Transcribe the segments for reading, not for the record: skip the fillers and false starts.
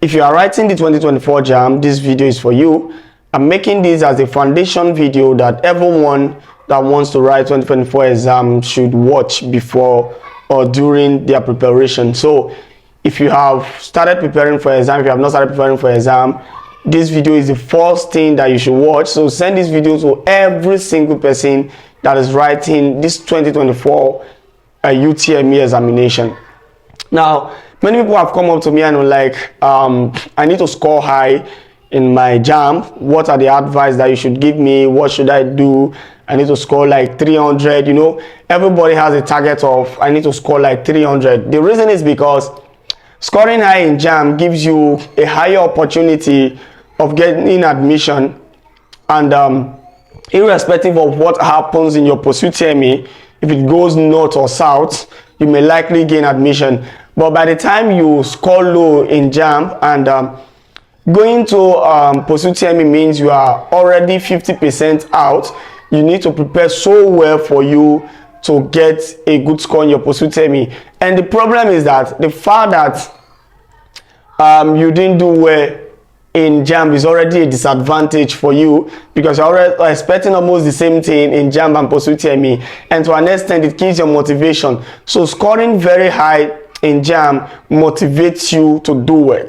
If you are writing the 2024 JAMB, this video is for you. I'm making this as a foundation video that everyone that wants to write 2024 exam should watch before or during their preparation. So if you have started preparing for exam, if you have not started preparing for exam, this video is the first thing that you should watch. So send this video to every single person that is writing this 2024 UTME examination. Now, many people have come up to me and are like, I need to score high in my JAMB. What are the advice that you should give me? What should I do? I need to score like 300. You know, everybody has a target of I need to score like 300. The reason is because scoring high in JAMB gives you a higher opportunity of getting admission, and irrespective of what happens in your post-UTME, if it goes north or south, you may likely gain admission. But by the time you score low in JAMB, and going to post-UTME means you are already 50% out, you need to prepare so well for you to get a good score in your post-UTME. And the problem is that the fact that you didn't do well in JAMB is already a disadvantage for you, because you're already expecting almost the same thing in JAMB and post-UTME, and to an extent it kills your motivation. So scoring very high in JAMB motivates you to do well.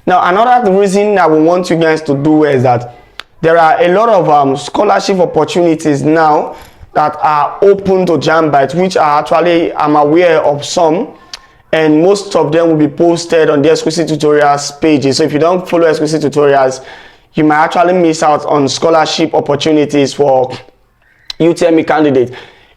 Now, another reason I would want you guys to do well is that there are a lot of scholarship opportunities now that are open to JAMBites, which are actually, I'm aware of some, and most of them will be posted on the exclusive tutorials pages. So if you don't follow exclusive tutorials, you might actually miss out on scholarship opportunities for UTME candidates.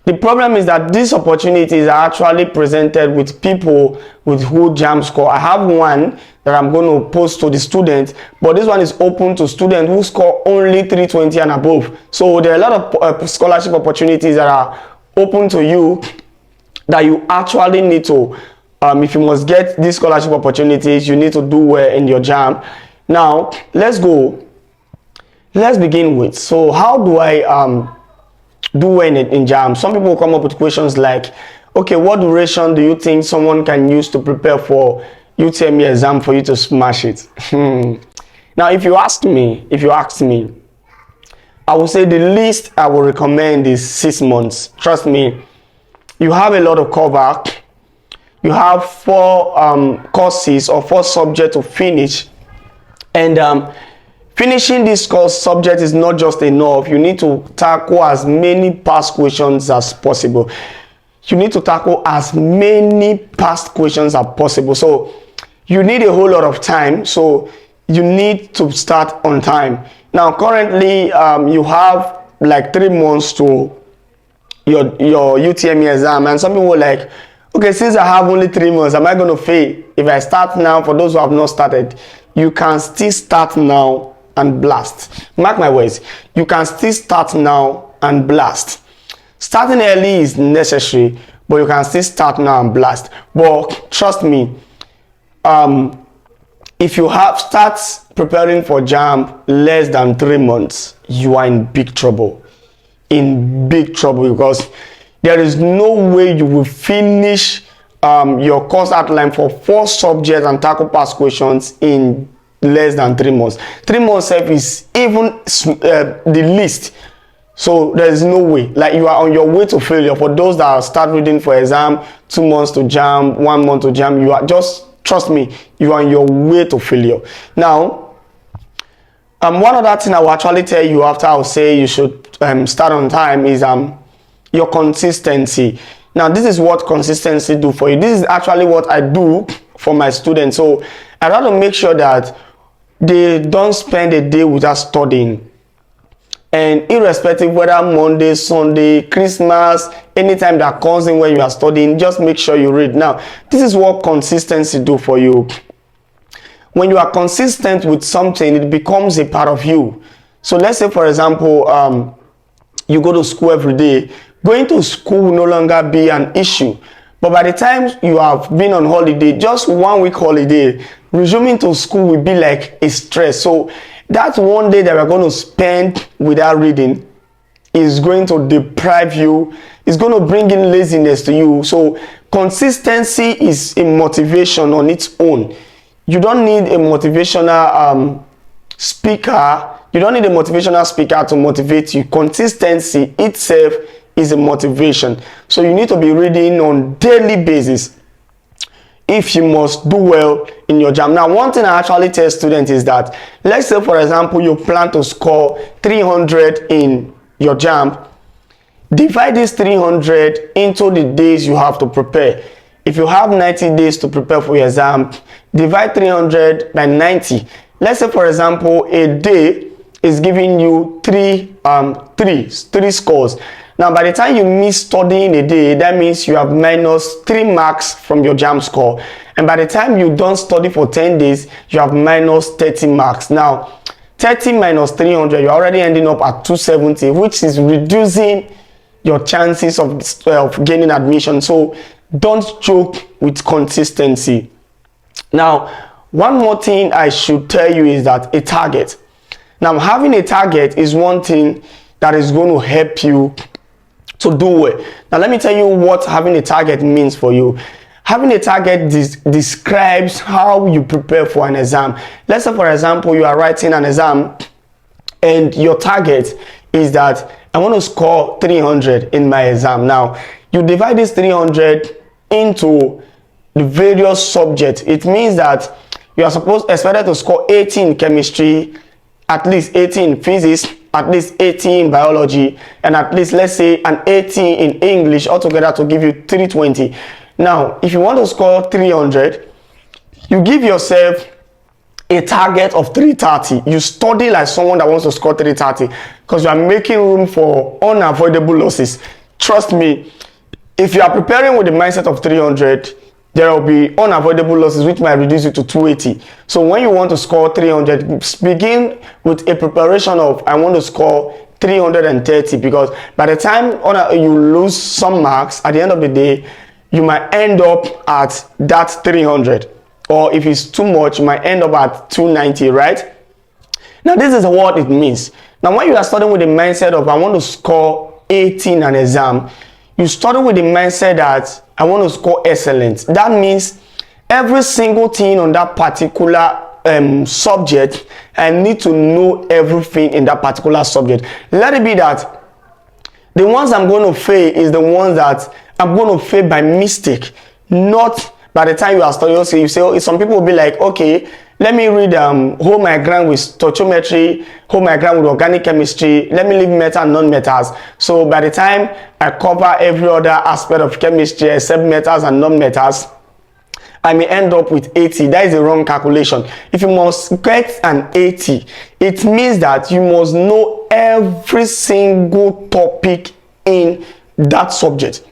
The problem is that these opportunities are actually presented with people with who JAMB score. I have one that I'm going to post to the students, but this one is open to students who score only 320 and above. So there are a lot of scholarship opportunities that are open to you that you actually need to, if you must get these scholarship opportunities, you need to do well in your JAMB. Now, let's go. Let's begin with, so how do I do well in JAMB? Some people come up with questions like, okay, what duration do you think someone can use to prepare for UTME exam for you to smash it? Now, if you ask me, I would say the least I would recommend is 6 months. Trust me, you have a lot of cover. You have 4 courses or 4 subjects to finish, and finishing this course subject is not just enough. You need to tackle as many past questions as possible. You need to tackle as many past questions as possible. So you need a whole lot of time. So you need to start on time. Now, currently, you have like 3 months to your UTME exam, and some people are like, okay, since I have only 3 months, am I going to fail? If I start now, for those who have not started, you can still start now and blast. Mark my words, you can still start now and blast. Starting early is necessary, but you can still start now and blast. But trust me, if you have start preparing for JAMB less than 3 months, you are in big trouble. In big trouble, because there is no way you will finish your course outline for 4 subjects and tackle past questions in less than 3 months. 3 months is even the least. So there is no way. Like, you are on your way to failure. For those that start reading for exam, 2 months to JAMB, 1 month to JAMB, you are just, trust me, you are on your way to failure. Now, one other thing I will actually tell you after I will say you should start on time is your consistency. Now, this is what consistency do for you. This is actually what I do for my students. So I rather make sure that they don't spend a day without studying. And irrespective whether Monday, Sunday, Christmas, anytime that comes in when you are studying, just make sure you read. Now, this is what consistency do for you. When you are consistent with something, it becomes a part of you. So let's say, for example, you go to school every day. Going to school will no longer be an issue. But by the time you have been on holiday, just 1 week holiday, resuming to school will be like a stress. So that 1 day that we're going to spend without reading is going to deprive you. It's going to bring in laziness to you. So consistency is a motivation on its own. you don't need a motivational speaker. You don't need a motivational speaker to motivate you. Consistency itself is a motivation. So you need to be reading on daily basis if you must do well in your Jamb. Now, one thing I actually tell students is that, let's say for example you plan to score 300 in your Jamb. Divide this 300 into the days you have to prepare. If you have 90 days to prepare for your exam, divide 300 by 90. Let's say for example a day is giving you three scores. Now, by the time you miss studying a day, that means you have minus 3 marks from your Jamb score. And by the time you don't study for 10 days, you have minus 30 marks. Now, 30 minus 300, you're already ending up at 270, which is reducing your chances of gaining admission. So don't joke with consistency. Now, one more thing I should tell you is that a target. Now, having a target is one thing that is going to help you to do well. Now, let me tell you what having a target means for you. Having a target describes how you prepare for an exam. Let's say, for example, you are writing an exam and your target is that I want to score 300 in my exam. Now, you divide this 300 into the various subjects. It means that you are expected to score 18 in chemistry, at least 18 in physics, at least 18 in biology, and at least, let's say, an 18 in English, altogether to give you 320. Now, if you want to score 300, you give yourself a target of 330. You study like someone that wants to score 330 because you are making room for unavoidable losses. Trust me, if you are preparing with the mindset of 300, there will be unavoidable losses which might reduce you to 280. So when you want to score 300, begin with a preparation of I want to score 330, because by the time you lose some marks, at the end of the day, you might end up at that 300. Or if it's too much, you might end up at 290, right? Now, this is what it means. Now, when you are studying with the mindset of I want to score 18 in an exam, you study with the mindset that I want to score excellent. That means every single thing on that particular subject, I need to know everything in that particular subject. Let it be that the ones I'm going to fail is the ones that I'm going to fail by mistake, not by the time you are studying. So you say, some people will be like, okay, let me read hold my ground with stoichiometry, hold my ground with organic chemistry, let me leave metal and non-metals. So by the time I cover every other aspect of chemistry except metals and non-metals, I may end up with 80. That is a wrong calculation. If you must get an 80, it means that you must know every single topic in that subject.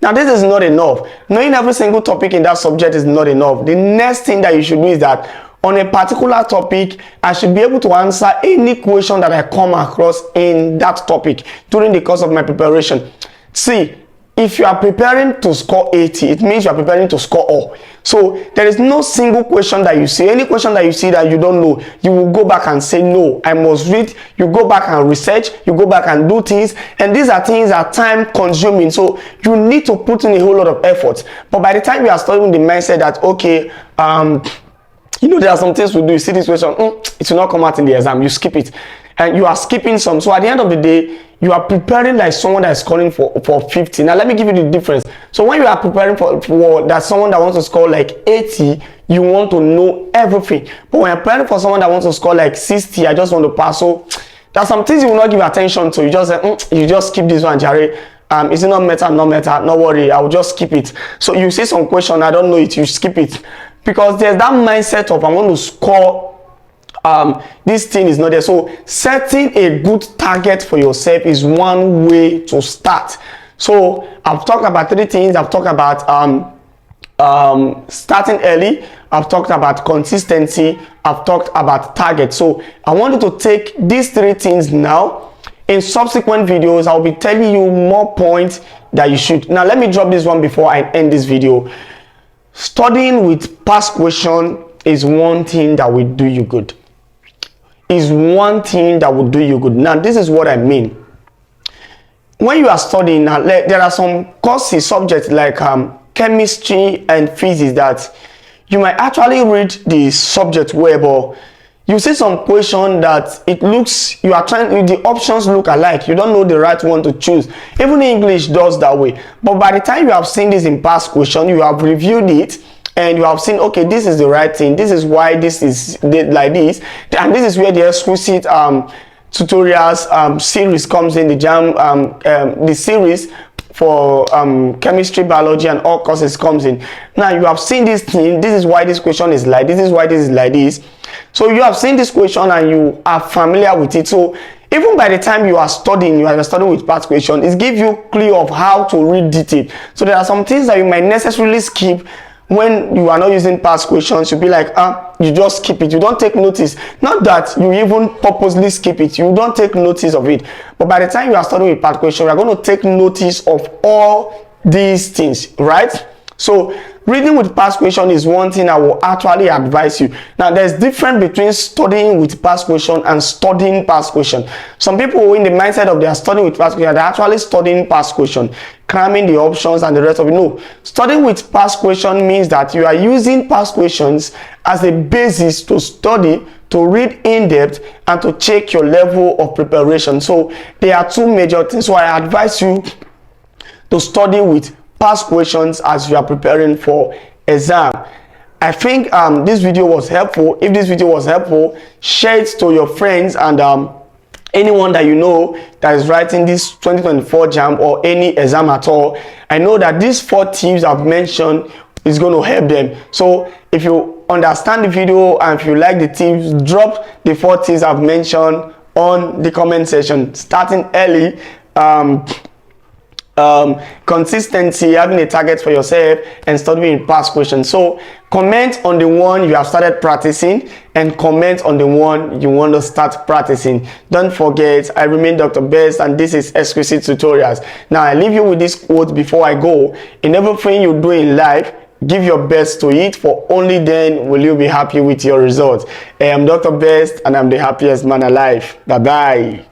Now, this is not enough. Knowing every single topic in that subject is not enough. The next thing that you should do is that on a particular topic, I should be able to answer any question that I come across in that topic during the course of my preparation. See, if you are preparing to score 80, it means you are preparing to score all. So there is no single question that you see. Any question that you see that you don't know, you will go back and say, no, I must read. You go back and research. You go back and do things. And these are things that are time consuming. So you need to put in a whole lot of effort. But by the time you are studying the mindset that, okay, you know, there are some things we do. You see this question, it will not come out in the exam. You skip it. And you are skipping some. So at the end of the day, you are preparing like someone that is scoring for 50. Now, let me give you the difference. So when you are preparing for that someone that wants to score like 80, you want to know everything. But when you're preparing for someone that wants to score like 60, I just want to pass. So there are some things you will not give attention to. You just say, you just skip this one, Jerry. Is it not meta? Not meta. No worry, I will just skip it. So you see some question, I don't know it, you skip it. Because there's that mindset of I want to score. This thing is not there. So setting a good target for yourself is one way to start. So I've talked about 3 things. I've talked about starting early. I've talked about consistency. I've talked about target. So I want you to take these 3 things now. In subsequent videos, I'll be telling you more points that you should. Now, let me drop this one before I end this video. Studying with past question is one thing that will do you good. Is one thing that will do you good. Now, this is what I mean. When you are studying, there are some courses, subjects like chemistry and physics that you might actually read the subject well, but you see some question that it looks, you are trying, the options look alike, you don't know the right one to choose. Even English does that way. But by the time you have seen this in past question, you have reviewed it, and you have seen, okay, this is the right thing, this is why this is like this, and this is where the exquisite tutorials series comes in, the Jamb the series for chemistry, biology, and all courses comes in. Now you have seen this thing, this is why this question is like this, is why this is like this. So you have seen this question and you are familiar with it. So even by the time you are studying, with past question, it gives you clue of how to read detail. So there are some things that you might necessarily skip when you are not using past questions. You'll be like, you just skip it, you don't take notice. Not that you even purposely skip it, you don't take notice of it. But by the time you are studying with past question, you are going to take notice of all these things, right? So reading with past question is one thing I will actually advise you. Now there's difference between studying with past question and studying past question. Some people in the mindset of they are studying with past question, they're actually studying past question, cramming the options and the rest of it. No, studying with past question means that you are using past questions as a basis to study, to read in depth, and to check your level of preparation. So there are two major things. So I advise you to study with past questions as you are preparing for exam. I think this video was helpful. If this video was helpful, share it to your friends and anyone that you know that is writing this 2024 Jamb or any exam at all. I know that these 4 tips I've mentioned is going to help them. So if you understand the video and if you like the tips, drop the 4 tips I've mentioned on the comment section. Starting early, consistency, having a target for yourself, and studying past questions. So comment on the one you have started practicing and comment on the one you want to start practicing. Don't forget, I remain Dr. Best and this is Exquisite Tutorials. Now I leave you with this quote before I go. In everything you do in life, give your best to it, for only then will you be happy with your results. I am Dr. Best and I'm the happiest man alive. Bye bye.